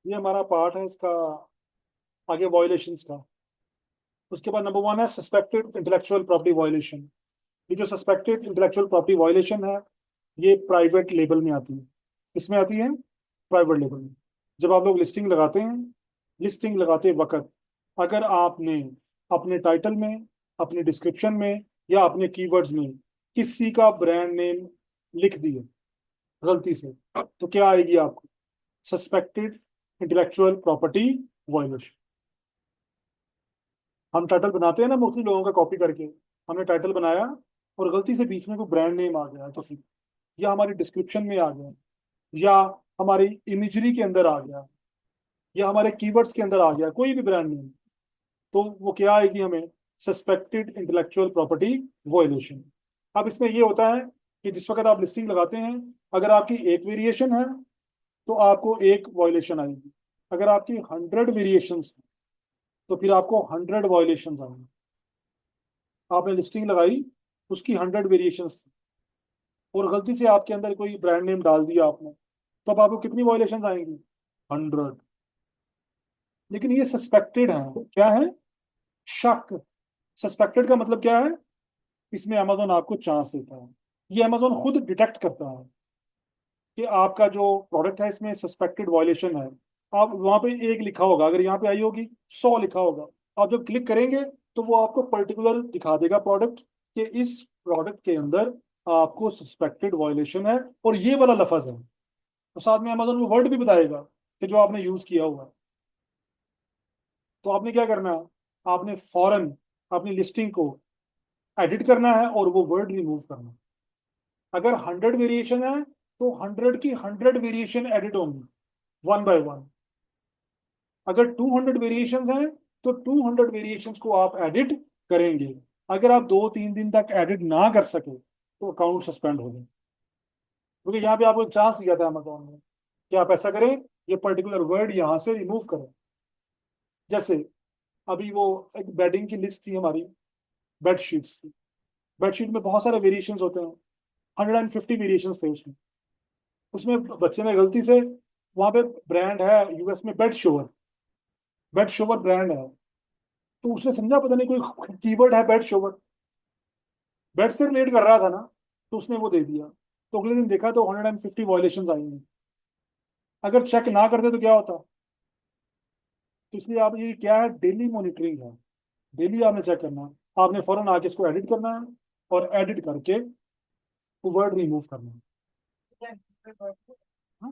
ये हमारा पार्ट है इसका, आगे वायलेशंस का। उसके बाद नंबर 1 है सस्पेक्टेड इंटेलेक्चुअल प्रॉपर्टी वायलेशन। ये जो सस्पेक्टेड इंटेलेक्चुअल प्रॉपर्टी वायलेशन है, ये प्राइवेट लेबल में आती है। किसमें आती है? प्राइवेट लेबल में। जब आप लोग लिस्टिंग लगाते हैं, लिस्टिंग लगाते वक्त अगर आपने अपने टाइटल में, अपने डिस्क्रिप्शन में या अपने कीवर्ड्स में किसी का ब्रांड नेम लिख दिया गलती से, तो क्या आएगी आपको? Suspected intellectual property violation. हम टाइटल बनाते हैं ना मोस्टली लोगों का कॉपी करके, हमने टाइटल बनाया और गलती से बीच में कोई ब्रांड नेम आ गया किसी, या हमारी डिस्क्रिप्शन में आ गया, या हमारी इमेजरी के अंदर आ गया, या हमारे कीवर्ड्स के अंदर आ गया कोई भी ब्रांड नेम, तो वो क्या आएगी हमें? Suspected intellectual property violation. अब इसमें ये होता है कि जिस वक्त आप लिस्टिंग लगाते हैं, अगर आपकी एक वेरिएशन है तो आपको एक वायलेशन आएगी। अगर आपकी 100 वेरिएशन है तो फिर आपको 100 वायलेशन आएंगे। आपने लिस्टिंग लगाई, उसकी 100 वेरिएशन थी और गलती से आपके अंदर कोई ब्रांड नेम डाल दिया आपने, तो अब आपको कितनी वायलेशन आएंगी? 100। लेकिन ये सस्पेक्टेड है, क्या है? शक। सस्पेक्टेड का मतलब क्या है? इसमें अमेजोन आपको चांस देता है, ये अमेजोन खुद डिटेक्ट करता है कि आपका जो प्रोडक्ट है इसमें सस्पेक्टेड वायलेशन है। आप वहां पे एक लिखा होगा, अगर यहाँ पे आई होगी 100 लिखा होगा, आप जब क्लिक करेंगे तो वो आपको पर्टिकुलर दिखा देगा प्रोडक्ट, कि इस प्रोडक्ट के अंदर आपको सस्पेक्टेड वायलेशन है और ये वाला लफज है। और साथ में अमेजोन वो वर्ड भी बताएगा कि जो आपने यूज किया हुआ है। तो आपने क्या करना है? आपने फौरन अपनी लिस्टिंग को एडिट करना है और वो वर्ड रिमूव करना है। अगर 100 वेरिएशन है तो 100 की 100 वेरिएशन एडिट होंगी, वन बाय वन। अगर 200 वेरिएशन हैं तो 200 वेरिएशन को आप एडिट करेंगे। अगर आप 2-3 दिन तक एडिट ना कर सके तो अकाउंट सस्पेंड हो जाए। क्योंकि यहाँ पे आपको एक चांस दिया था अमेजोन ने कि आप ऐसा करें, ये पर्टिकुलर वर्ड यहाँ से रिमूव करें। जैसे अभी वो एक बेडिंग की लिस्ट थी हमारी, बेडशीट्स की। बेडशीट में बहुत सारे वेरिएशंस होते हैं, 150 वेरिएशंस थे उसमें। उसमें बच्चे ने गलती से, वहां पे ब्रांड है यूएस में बेड शोवर, बेड शोवर ब्रांड है, तो उसने समझा पता नहीं कोई कीवर्ड है बेड शोवर, बेड से रिलेट कर रहा था ना, तो उसने वो दे दिया। तो अगले दिन देखा तो 150 वायलेशन आई हैं। अगर चेक ना करते तो क्या होता? तो इसलिए आप, ये क्या है, डेली मॉनिटरिंग है। डेली आपने चेक करना है, आपने फौरन आके इसको एडिट करना है और एडिट करके वो वर्ड रिमूव करना है। हाँ।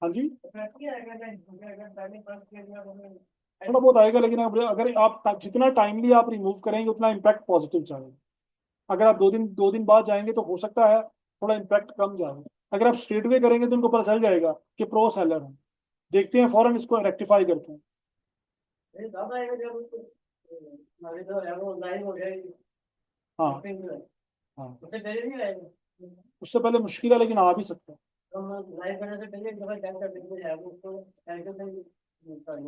हाँ जी, थोड़ा बहुत आएगा, लेकिन अगर आप जितना टाइमली आप रिमूव करेंगे उतना इम्पैक्ट पॉजिटिव जाएगा। अगर आप 2 दिन बाद जाएंगे तो हो सकता है थोड़ा इम्पैक्ट कम जाए। अगर आप स्ट्रेट वे करेंगे तो उनको पता चल जाएगा कि प्रो सेलर है, देखते हैं फौरन इसको रेक्टिफाई करते हैं। हाँ। हाँ, उससे पहले मुश्किल है लेकिन आ भी सकता है।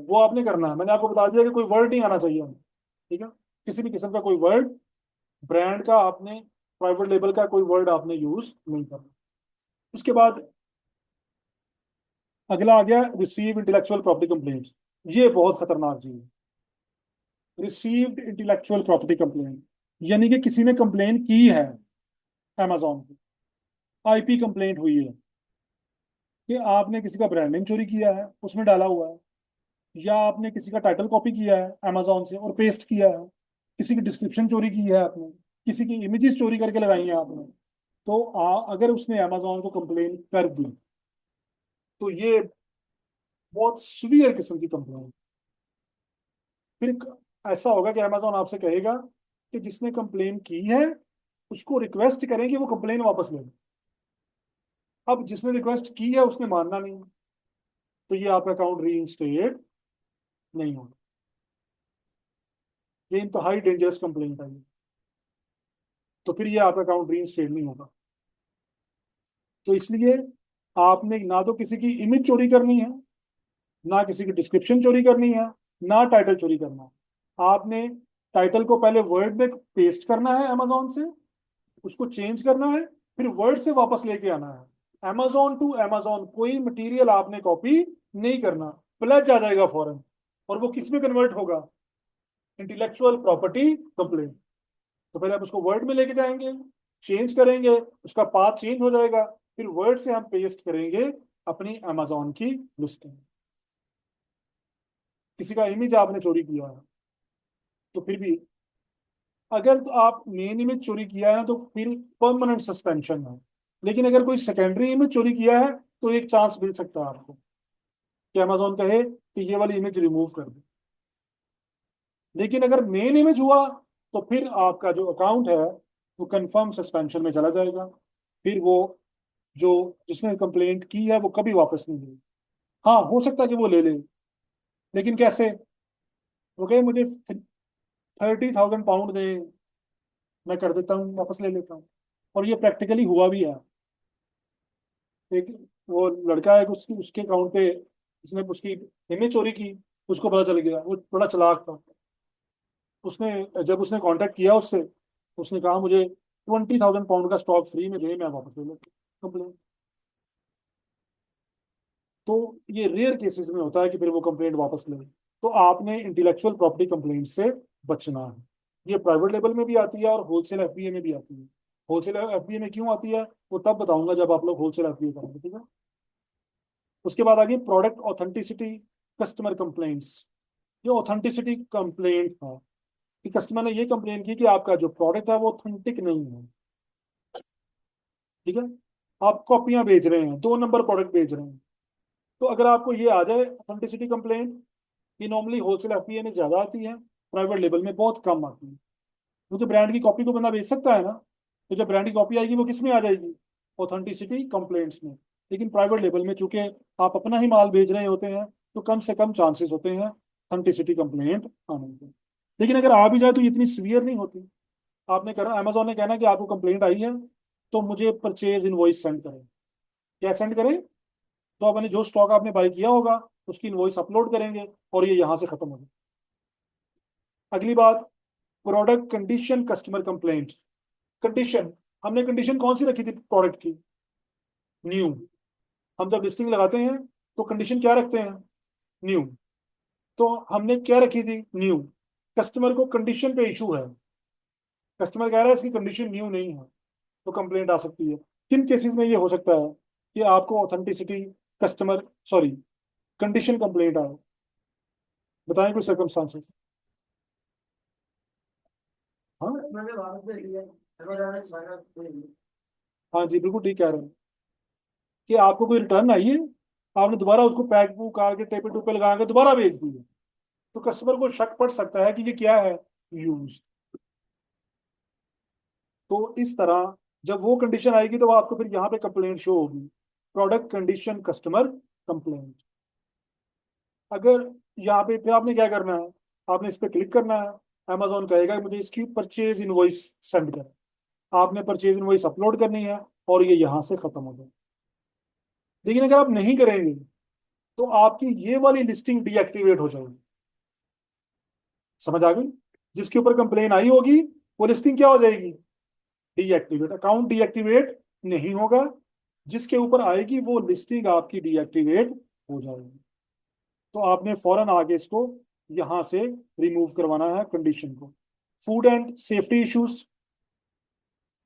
वो आपने करना है, मैंने आपको बता दिया कि कोई वर्ड नहीं आना चाहिए हमें। ठीक है, किसी भी किस्म का कोई वर्ड, ब्रांड का आपने, प्राइवेट लेबल का कोई वर्ड आपने यूज नहीं करना। उसके बाद अगला आ गया रिसीव इंटेलेक्चुअल प्रॉपर्टी कंप्लेंट। ये बहुत खतरनाक चीज है, रिसीव्ड इंटेलेक्चुअल प्रॉपर्टी कंप्लेंट। यानी कि किसी ने कंप्लेन की है अमेजोन पे, आईपी कंप्लेंट हुई है कि आपने किसी का ब्रांड नेम चोरी किया है उसमें डाला हुआ है, या आपने किसी का टाइटल कॉपी किया है अमेजोन से और पेस्ट किया है, किसी की डिस्क्रिप्शन चोरी की है आपने, किसी की इमेजेस चोरी करके लगाई हैं आपने, तो अगर उसने अमेजोन को कंप्लेन कर दी तो ये बहुत सीवियर किस्म की कंप्लेन। फिर ऐसा होगा कि अमेजोन आपसे कहेगा कि जिसने कंप्लेन की है उसको रिक्वेस्ट करें कि वो कंप्लेन वापस ले ले। अब जिसने रिक्वेस्ट की है उसने मानना नहीं, तो ये आपका अकाउंट री इंस्टेट नहीं होगा। ये इंतहाई डेंजरस कंप्लेंट है ये। तो फिर ये आपका अकाउंट री इंस्टेट नहीं होगा। तो इसलिए आपने ना तो किसी की इमेज चोरी करनी है, ना किसी की डिस्क्रिप्शन चोरी करनी है, ना टाइटल चोरी करना है। आपने टाइटल को पहले वर्ड में पेस्ट करना है अमेजोन से, उसको चेंज करना है, फिर वर्ड से वापस लेके आना है। अमेजोन टू अमेजोन कोई मटेरियल आपने कॉपी नहीं करना, प्लेज आ जाएगा फौरन। और वो किस में कन्वर्ट होगा? Intellectual property complaint. तो पहले आप उसको वर्ड में लेके जाएंगे, चेंज करेंगे, उसका पाथ चेंज हो जाएगा, फिर वर्ड से हम पेस्ट करेंगे अपनी अमेजोन की लिस्टिंग। किसी का इमेज आपने चोरी किया है तो फिर भी, अगर तो आप मेन इमेज चोरी किया है ना तो फिर परमानेंट सस्पेंशन है। लेकिन अगर कोई सेकेंडरी इमेज चोरी किया है तो एक चांस मिल सकता है आपको कि अमेजोन कहे कि ये वाली इमेज रिमूव कर दे। लेकिन अगर मेन इमेज हुआ तो फिर आपका जो अकाउंट है वो कंफर्म सस्पेंशन में चला जाएगा। फिर वो जो जिसने कंप्लेंट की है वो कभी वापस नहीं लेगी। हाँ, हो सकता है कि वो ले ले, लेकिन कैसे? वो कहे मुझे 30,000 पाउंड दे, मैं कर देता हूँ, वापस ले लेता हूँ। और ये प्रैक्टिकली हुआ भी है। एक वो लड़का है, उसकी उसके अकाउंट पे इसने उसकी इमेज चोरी की, उसको पता चल गया, वो बड़ा चालाक था। जब उसने कांटेक्ट किया उससे, उसने कहा मुझे 20,000 पाउंड का स्टॉक फ्री में दे, मैं वापस ले लेता कंप्लेंट। तो ये रेयर केसेस में होता है कि फिर वो कंप्लेंट वापस ले। तो आपने इंटेलेक्चुअल प्रॉपर्टी कंप्लेंट से बचना है। ये प्राइवेट लेवल में भी आती है और होलसेल एफबीए में भी आती है। होलसेल एफबीए में क्यों आती है वो तब बताऊंगा जब आप लोग होलसेल एफबीए करेंगे, ठीक है। उसके बाद आगे प्रोडक्ट ऑथेंटिसिटी कस्टमर कंप्लेंट्स। ये ऑथेंटिसिटी कंप्लेंट है कि कस्टमर ने ये कंप्लेन की कि आपका जो प्रोडक्ट है वो ऑथेंटिक नहीं है, ठीक है। आप कॉपियां बेच रहे हैं, 2 नंबर प्रोडक्ट बेच रहे हैं। तो अगर आपको ये आ जाए ऑथेंटिसिटी कंप्लेंट, ये नॉर्मली होलसेल एफपीए में ज्यादा आती है, प्राइवेट लेवल में बहुत कम आती है। क्योंकि ब्रांड की कॉपी को बंदा बेच सकता है ना, तो जब ब्रांड की कॉपी आएगी वो किस में आ जाएगी? ऑथेंटिसिटी कंप्लेंट्स में। लेकिन प्राइवेट लेवल में चूंकि आप अपना ही माल बेच रहे होते हैं तो कम से कम चांसेस होते हैं ऑथेंटिसिटी कंप्लेंट आने के। लेकिन अगर आ भी जाए तो ये इतनी सीवियर नहीं होती। आपने करना, अमेजोन ने कहना कि आपको कंप्लेंट आई है तो मुझे परचेज इनवॉइस सेंड करें। क्या सेंड करें? तो आपने जो स्टॉक आपने बाय किया होगा उसकी इनवॉइस अपलोड करेंगे और ये यहां से खत्म हो जाए। अगली बात, product condition customer complaint. Condition, हमने कंडीशन कौन सी रखी थी प्रोडक्ट की? न्यू। हम जब लिस्टिंग लगाते हैं तो कंडीशन क्या रखते हैं? न्यू। तो हमने क्या रखी थी? न्यू। कस्टमर को कंडीशन पे इशू है, कस्टमर कह रहा है इसकी कंडीशन न्यू नहीं है, तो कंप्लेंट आ सकती है। किन केसेस में ये हो सकता है कि आपको authenticity customer sorry condition complaint आए? बताएं कुछ सर्कमस्टांसेस। हाँ, हाँ जी, बिल्कुल ठीक कह रहे हैं कि आपको कोई रिटर्न आई है, आपने दोबारा उसको पैक बुक आके टेपे टूपे लगा के दोबारा भेज दी है, तो कस्टमर को शक पड़ सकता है कि ये क्या है, यूज। तो इस तरह जब वो कंडीशन आएगी तो आपको फिर यहाँ पे कंप्लेंट शो होगी, प्रोडक्ट कंडीशन कस्टमर कंप्लेंट। अगर यहाँ पे फिर आपने क्या करना है, आपने इस पर क्लिक करना है। अमेजोन कहेगा कि मुझे इसकी परचेज इनवॉइस सेंड करें। आपने परचेज इनवॉइस अपलोड करनी है और ये यहाँ से खत्म हो जाए। लेकिन अगर आप नहीं करेंगे तो आपकी ये वाली लिस्टिंग डीएक्टिवेट हो जाएगी। समझ आ गई? जिसके ऊपर कंप्लेन आई होगी वो लिस्टिंग क्या हो जाएगी? डीएक्टिवेट। अकाउंट डीएक्टिवेट नहीं होगा, जिसके ऊपर आएगी वो लिस्टिंग आपकी डीएक्टिवेट हो जाएगी। तो आपने फौरन आगे इसको यहां से रिमूव करवाना है कंडीशन को। फूड एंड सेफ्टी इश्यूज,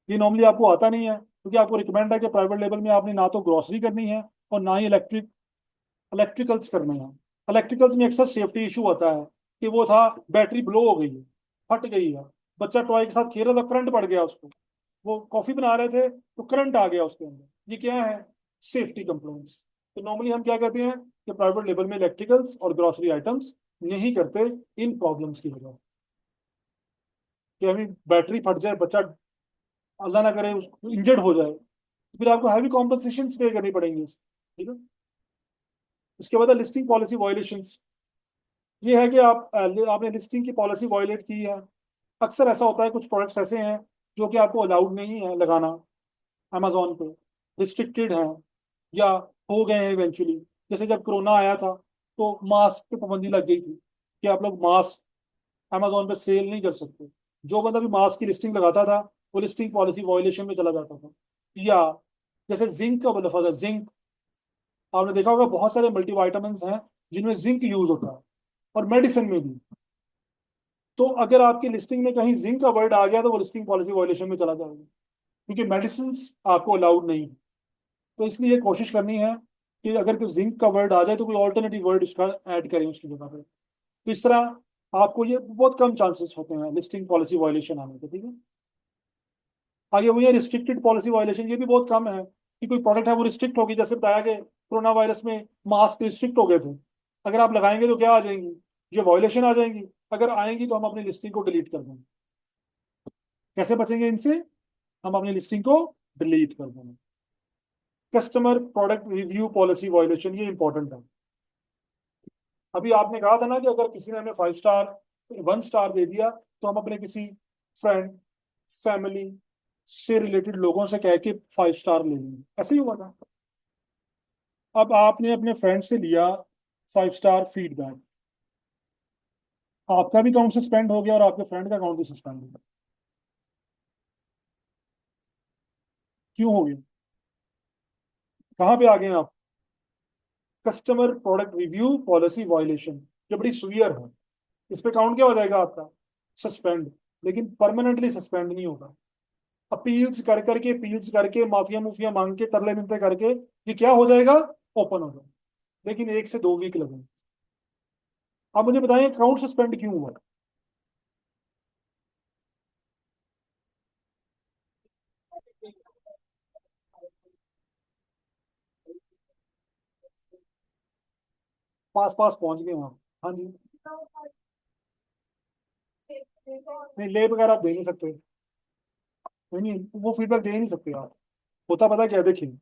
ये नॉर्मली आपको आता नहीं है क्योंकि आपको रिकमेंड है कि प्राइवेट लेवल में आपने ना तो ग्रोसरी करनी है और ना ही इलेक्ट्रिकल्स करने हैं। इलेक्ट्रिकल्स में अक्सर सेफ्टी इशू आता है कि वो था बैटरी ब्लो हो गई है, फट गई है, बच्चा टॉय के साथ खेल रहा था, करंट पड़ गया उसको, वो कॉफी बना रहे थे तो करंट आ गया उसके अंदर। ये क्या है? Safety complaints. तो नॉर्मली हम क्या कहते हैं कि प्राइवेट लेवल में इलेक्ट्रिकल्स और ग्रोसरी आइटम्स नहीं करते इन प्रॉब्लम्स की वजह। कि अभी बैटरी फट जाए, बच्चा अल्लाह ना करे इंजर्ड हो जाए, तो फिर आपको हैवी कॉम्पनसेशन पे करनी पड़ेंगी ठीक है। उसके बाद लिस्टिंग पॉलिसी वायलेशंस। ये है कि आपने लिस्टिंग की पॉलिसी वायलेट की है। अक्सर ऐसा होता है कुछ प्रोडक्ट्स ऐसे हैं जो कि आपको अलाउड नहीं है लगाना अमेजोन पे, रिस्ट्रिक्टेड हैं या हो गए हैं इवेंचुअली। जैसे जब कोरोना आया था तो मास्क पे पाबंदी लग गई थी कि आप लोग मास्क अमेजोन पे सेल नहीं कर सकते। जो बंदा भी मास्क की लिस्टिंग लगाता था वो लिस्टिंग पॉलिसी वायलेशन में चला जाता था। या जैसे जिंक का लफ्ज है, जिंक, आपने देखा होगा बहुत सारे मल्टीवाइटामिन्स हैं जिनमें जिंक यूज होता है, और मेडिसिन में भी। तो अगर आपकी लिस्टिंग में कहीं जिंक का वर्ड आ गया तो वो लिस्टिंग पॉलिसी वायलेशन में चला जाएगा, क्योंकि मेडिसिन आपको अलाउड नहीं है। तो इसलिए कोशिश करनी है कि अगर कोई जिंक का वर्ड आ जाए तो कोई ऑल्टरनेटिव वर्ड उसका ऐड करें उसकी जगह पे। तो इस तरह आपको ये बहुत कम चांसेस होते हैं लिस्टिंग पॉलिसी वायलेशन आने के, ठीक है। आगे वही रिस्ट्रिक्टेड पॉलिसी वायलेशन, ये भी बहुत कम है कि कोई प्रोडक्ट है वो रिस्ट्रिक्ट होगी, जैसे बताया कि कोरोना वायरस में मास्क रिस्ट्रिक्ट हो गए थे, अगर आप लगाएंगे तो क्या आ जाएंगी, ये वायलेशन आ जाएंगी। अगर आएंगी तो हम अपनी लिस्टिंग को डिलीट कर देंगे। कैसे बचेंगे इनसे, हम अपनी लिस्टिंग को डिलीट कर देंगे। Customer product review policy violation, ये इंपॉर्टेंट है। अभी आपने कहा था ना कि अगर किसी ने हमें 5 स्टार 1 स्टार दे दिया तो हम अपने किसी फ्रेंड, फैमिली से रिलेटेड लोगों से कह के 5 स्टार ले लेंगे, ऐसे ही हुआ था। अब आपने अपने फ्रेंड से लिया 5 स्टार फीडबैक, आपका भी अकाउंट सस्पेंड हो गया और आपके फ्रेंड का अकाउंट भी सस्पेंड हो गया। क्यों हो गया, कहाँ पे आ गए आप, customer product review policy violation, ये बड़ी सुवियर है। इस पे काउंट क्या हो जाएगा आपका, सस्पेंड। लेकिन परमानेंटली सस्पेंड नहीं होगा, अपील्स करके माफिया मुफिया मांग के तरले मिलते करके ये क्या हो जाएगा, ओपन हो जाएगा। लेकिन 1 से 2 वीक लगेंगे। आप मुझे बताएं अकाउंट सस्पेंड क्यों हुआ। पास पास पहुंच गए आप, हाँ जी। नहीं ले वगैरह आप दे नहीं सकते, नहीं नहीं वो फीडबैक दे ही नहीं सकते आप। होता पता क्या है, देखिए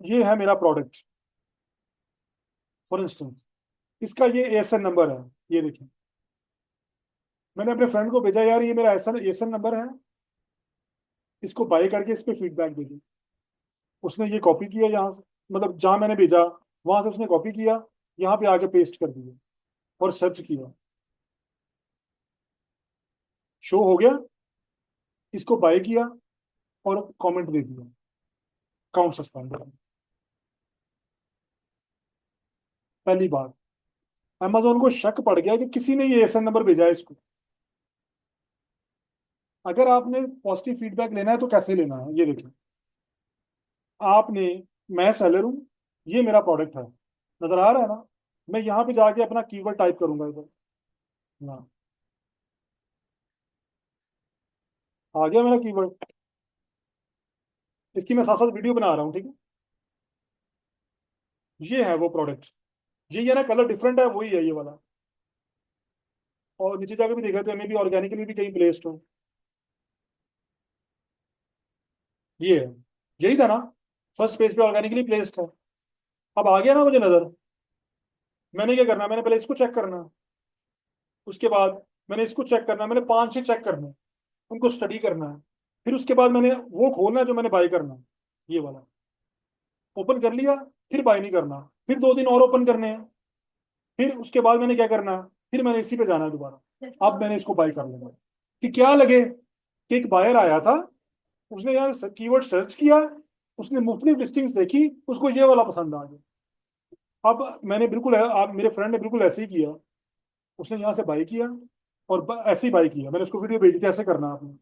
ये है मेरा प्रोडक्ट फॉर इंस्टेंस, इसका ये एएसएन नंबर है, ये देखिए। मैंने अपने फ्रेंड को भेजा, यार ये मेरा एएसएन एएसएन नंबर है, इसको बाय करके इस पे फीडबैक दे दी। उसने ये कॉपी किया यहाँ से, मतलब जहां मैंने भेजा वहां से उसने कॉपी किया, यहाँ पे आके पेस्ट कर दिया और सर्च किया, शो हो गया, इसको बाय किया और कमेंट दे दिया, अकाउंट सस्पेंड। पहली बात, अमेजोन को शक पड़ गया कि किसी ने ये एएसएन नंबर भेजा है इसको। अगर आपने पॉजिटिव फीडबैक लेना है तो कैसे लेना है, ये देखिए। आपने, मैं सेलर हूँ, ये मेरा प्रोडक्ट है, नजर आ रहा है ना। मैं यहाँ पे जाके अपना कीवर्ड टाइप करूंगा इधर, ना आ गया मेरा कीवर्ड। इसकी मैं साथ साथ वीडियो बना रहा हूँ, ठीक है। ये है वो प्रोडक्ट, ये ना कलर डिफरेंट है, वही है ये वाला। और नीचे जाके भी देखा तो हमें भी ऑर्गेनिकली भी कहीं प्लेस्ड हो, ये है, यही था ना, फर्स्ट पेज पे ऑर्गेनिकली प्लेस्ड है। अब आ गया ना मुझे नजर। मैंने क्या करना है, मैंने पहले इसको चेक करना है, उसके बाद मैंने इसको चेक करना है, मैंने 5-6 चेक करना है, उनको स्टडी करना है। फिर उसके बाद मैंने वो खोलना है जो मैंने बाय करना है, ये वाला ओपन कर लिया, फिर बाय नहीं करना, फिर 2 दिन और ओपन करने हैं, फिर उसके बाद मैंने क्या करना है, फिर मैंने इसी पे जाना है दोबारा। अब मैंने इसको बाय कर लेना है। कि क्या लगे कि एक बायर आया था, उसने यहाँ कीवर्ड सर्च किया, उसने मुख्तलिफ लिस्टिंग्स देखी, उसको ये वाला पसंद आ गया। अब मैंने बिल्कुल, आप मेरे फ्रेंड ने बिल्कुल ऐसे ही किया, उसने यहाँ से बाई किया और ऐसे ही बाई किया, मैंने उसको वीडियो भेजी थी ऐसे करना आपने।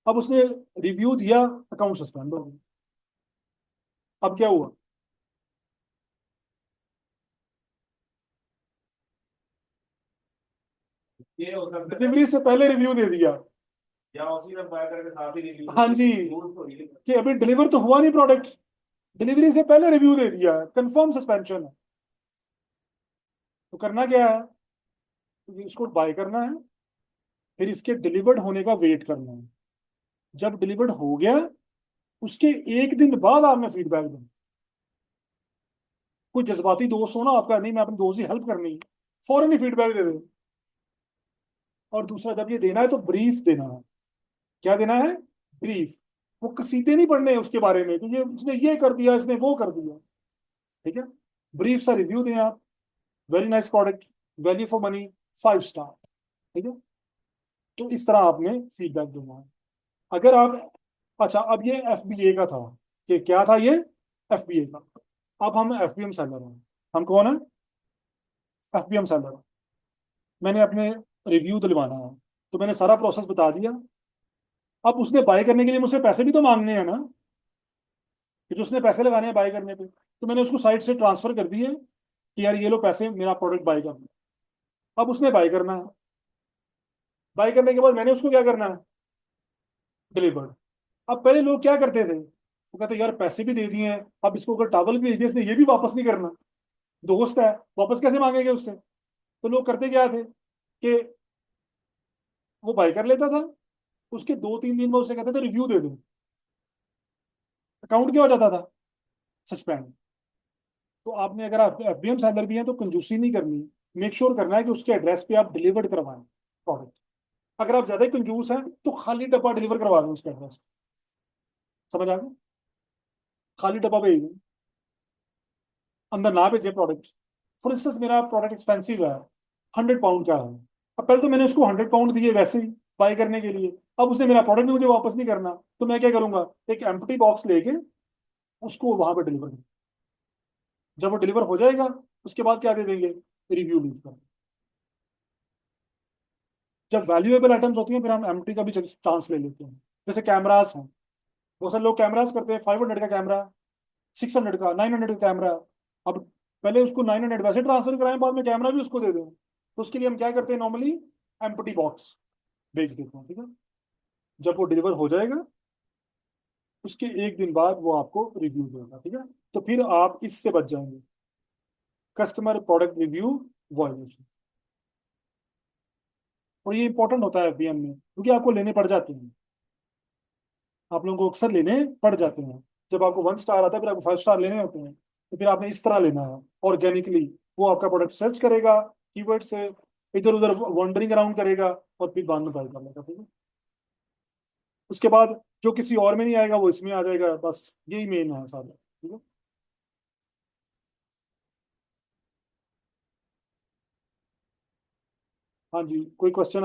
अब उसने रिव्यू दिया, अकाउंट सस्पेंड हो गया। अब क्या हुआ, ये हो सकता है डिलीवरी से पहले रिव्यू दे दिया। या उसी में बाय करके साथ ही रिव्यू हाँ जी, कि अभी डिलीवर तो हुआ नहीं प्रोडक्ट, डिलीवरी से पहले रिव्यू दे दिया, कंफर्म सस्पेंशन है। तो करना क्या है, तो इसको बाय करना है, फिर इसके डिलीवर्ड होने का वेट करना है। जब डिलीवर्ड हो गया उसके 1 दिन बाद आपने फीडबैक देना। कोई जज्बाती दोस्त हो ना आपका, नहीं मैं अपने दोस्त की हेल्प करनी है, फौरन ही फीडबैक दे दे। और दूसरा, जब ये देना है तो ब्रीफ देना है। क्या देना है, ब्रीफ। वो कसीदे नहीं पढ़ने उसके बारे में कि ये उसने ये कर दिया, इसने वो कर दिया, ठीक है। ब्रीफ सा रिव्यू दें आप, very nice product, value for money, 5 star, ठीक है। तो इस तरह आपने फीडबैक देना है। अगर आप, अच्छा अब ये एफबीए का था, कि क्या था ये, एफबीए का। अब हम एफबीएम सेलर हैं। हम कौन है? FBM seller. मैंने अपने रिव्यू दिलवाना है, तो मैंने सारा प्रोसेस बता दिया। अब उसने बाय करने के लिए मुझसे पैसे भी तो मांगने हैं ना, कि जो उसने पैसे लगाने हैं बाय करने पे, तो मैंने उसको साइट से ट्रांसफर कर दिए कि यार ये लो पैसे, मेरा प्रोडक्ट बाय करना। अब उसने बाय करना है। बाय करने के बाद मैंने उसको क्या करना है? डिलीवर्ड। अब पहले लोग क्या करते थे, वो कहते यार पैसे भी दे दिए हैं, अब इसको अगर टावल भी भेज दिया, इसने ये भी वापस नहीं करना, दोस्त है, वापस कैसे मांगेंगे उससे? तो लोग करते क्या थे कि वो बाय कर लेता था, उसके 2-3 दिन में उसे कहते थे रिव्यू दे दो, अकाउंट क्या हो जाता था? सस्पेंड। तो आपने, अगर आप एफबीएम सेलर भी हैं, तो कंजूसी नहीं करनी। मेक श्योर करना है कि उसके एड्रेस पे आप डिलीवर्ड करवाएं प्रोडक्ट। अगर आप ज्यादा ही कंजूस हैं, तो खाली डब्बा डिलीवर करवा दें उसके एड्रेस पे। समझ आ गया? खाली डब्बा भेज दें, अंदर ना भेजे प्रोडक्ट। फॉर इंस्टेंस मेरा प्रोडक्ट एक्सपेंसिव है, 100 पाउंड का है। अब पहले तो मैंने उसको 100 पाउंड दिए वैसे ही बाय करने के लिए। अब उसने मेरा प्रोडक्ट मुझे वापस नहीं करना, तो मैं क्या करूंगा, एक एम्प्टी बॉक्स लेके उसको वहां पर डिलीवर। जब वो डिलीवर हो जाएगा, उसके बाद क्या दे देंगे? रिव्यू लीव कर। जब वैल्यूएबल आइटम्स होती हैं, फिर हम एम्प्टी का भी चांस ले लेते हैं। जैसे कैमरास हैं, बहुत सारे लोग कैमरास करते हैं, 500 का कैमरा, 600 का, 900 का कैमरा। अब पहले उसको 900 वैसे ट्रांसफर कराएं, बाद में कैमरा भी उसको दे दें, तो उसके लिए हम क्या करते हैं, नॉर्मली एम्प्टी बॉक्स भेज देते हैं, ठीक है। जब वो डिलीवर हो जाएगा, उसके एक दिन बाद वो आपको रिव्यू देगा, ठीक है। तो फिर आप इससे बच जाएंगे, कस्टमर प्रोडक्ट रिव्यू वायलेशन। और ये इंपॉर्टेंट होता है एफबीएम में, क्योंकि आपको लेने पड़ जाते हैं, आप लोगों को अक्सर लेने पड़ जाते हैं। जब आपको 1 स्टार आता है, फिर आपको 5 स्टार लेने होते हैं, तो फिर आपने इस तरह लेना है ऑर्गेनिकली। वो आपका प्रोडक्ट सर्च करेगा कीवर्ड से, इधर उधर वॉन्डरिंग अराउंड करेगा, और फिर बाद में बाय कर लेगा, ठीक है। उसके बाद जो किसी और में नहीं आएगा, वो इसमें आ जाएगा, बस यही मेन है सारा, ठीक है। हाँ जी, कोई क्वेश्चन?